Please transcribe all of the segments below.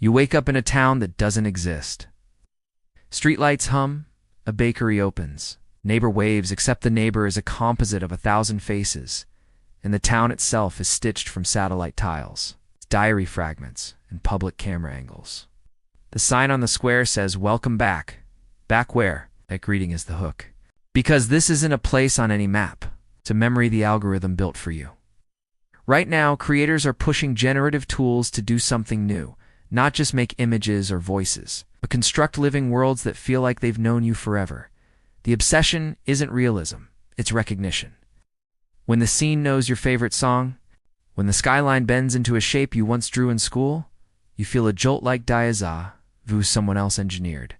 You wake up in a town that doesn't exist. Streetlights hum, a bakery opens. Neighbor waves, except the neighbor is a composite of 1,000 faces, and the town itself is stitched from satellite tiles, diary fragments, and public camera angles. The sign on the square says, "Welcome back." Back where? That greeting is the hook. Because this isn't a place on any map. It's a memory the algorithm built for you. Right now, creators are pushing generative tools to do something new, not just make images or voices, but construct living worlds that feel like they've known you forever. The obsession isn't realism, it's recognition. When the scene knows your favorite song, when the skyline bends into a shape you once drew in school, you feel a jolt like déjà vu someone else engineered.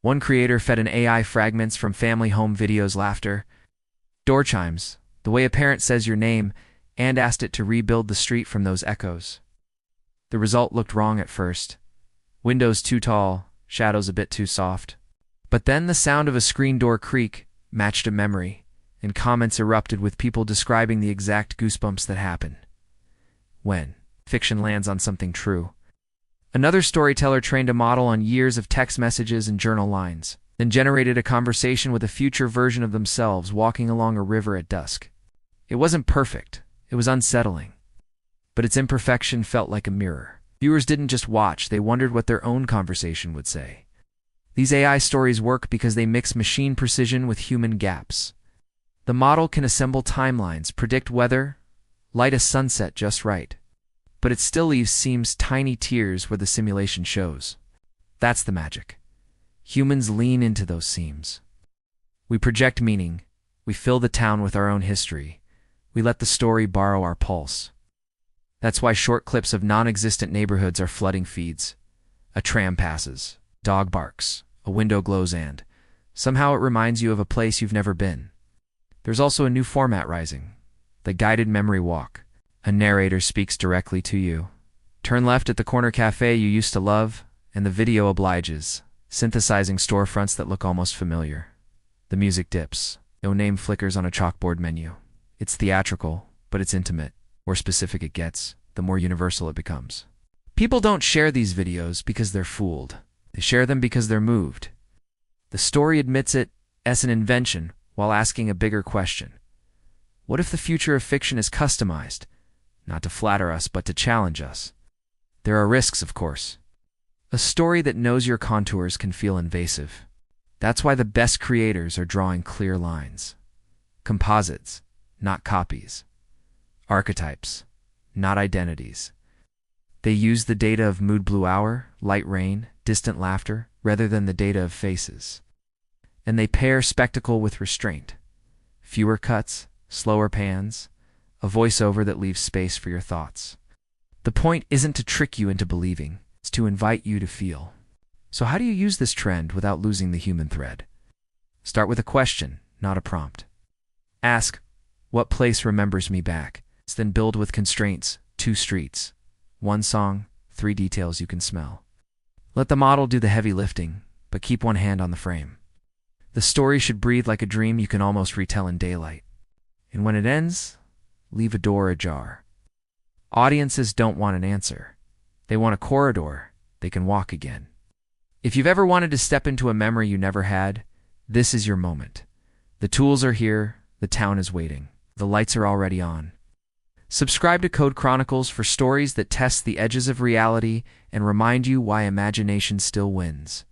One creator fed an AI fragments from family home videos laughter, door chimes, the way a parent says your name, and asked it to rebuild the street from those echoes. The result looked wrong at first. Windows too tall, shadows a bit too soft. But then the sound of a screen door creak matched a memory, and comments erupted with people describing the exact goosebumps that happen when fiction lands on something true. Another storyteller trained a model on years of text messages and journal lines, then generated a conversation with a future version of themselves walking along a river at dusk. It wasn't perfect, it was unsettling, but its imperfection felt like a mirror. Viewers didn't just watch, they wondered what their own conversation would say. These AI stories work because they mix machine precision with human gaps. The model can assemble timelines, predict weather, light a sunset just right, but it still leaves tiny tears where the simulation shows. That's the magic. Humans lean into those seams. We project meaning, we fill the town with our own history, we let the story borrow our pulse. That's why short clips of non-existent neighborhoods are flooding feeds. A tram passes, dog barks, a window glows, and somehow it reminds you of a place you've never been. There's also a new format rising, the guided memory walk. A narrator speaks directly to you. Turn left at the corner cafe you used to love, and the video obliges, synthesizing storefronts that look almost familiar. The music dips. No name flickers on a chalkboard menu. It's theatrical, but it's intimate. The more specific it gets, the more universal it becomes. People don't share these videos because they're fooled. They share them because they're moved. The story admits it as an invention while asking a bigger question. What if the future of fiction is customized, not to flatter us, but to challenge us? There are risks, of course. A story that knows your contours can feel invasive. That's why the best creators are drawing clear lines. Composites, not copies. Archetypes, not identities. They use the data of mood blue hour, light rain, distant laughter, rather than the data of faces. And they pair spectacle with restraint. Fewer cuts, slower pans, a voiceover that leaves space for your thoughts. The point isn't to trick you into believing, it's to invite you to feel. So how do you use this trend without losing the human thread? Start with a question, not a prompt. Ask, what place remembers me back? Then build with constraints, 2 streets, 1 song, 3 details you can smell. Let the model do the heavy lifting, but keep one hand on the frame. The story should breathe like a dream you can almost retell in daylight. And when it ends, leave a door ajar. Audiences don't want an answer. They want a corridor they can walk again. If you've ever wanted to step into a memory you never had, this is your moment. The tools are here, the town is waiting, the lights are already on. Subscribe to Code Chronicles for stories that test the edges of reality and remind you why imagination still wins.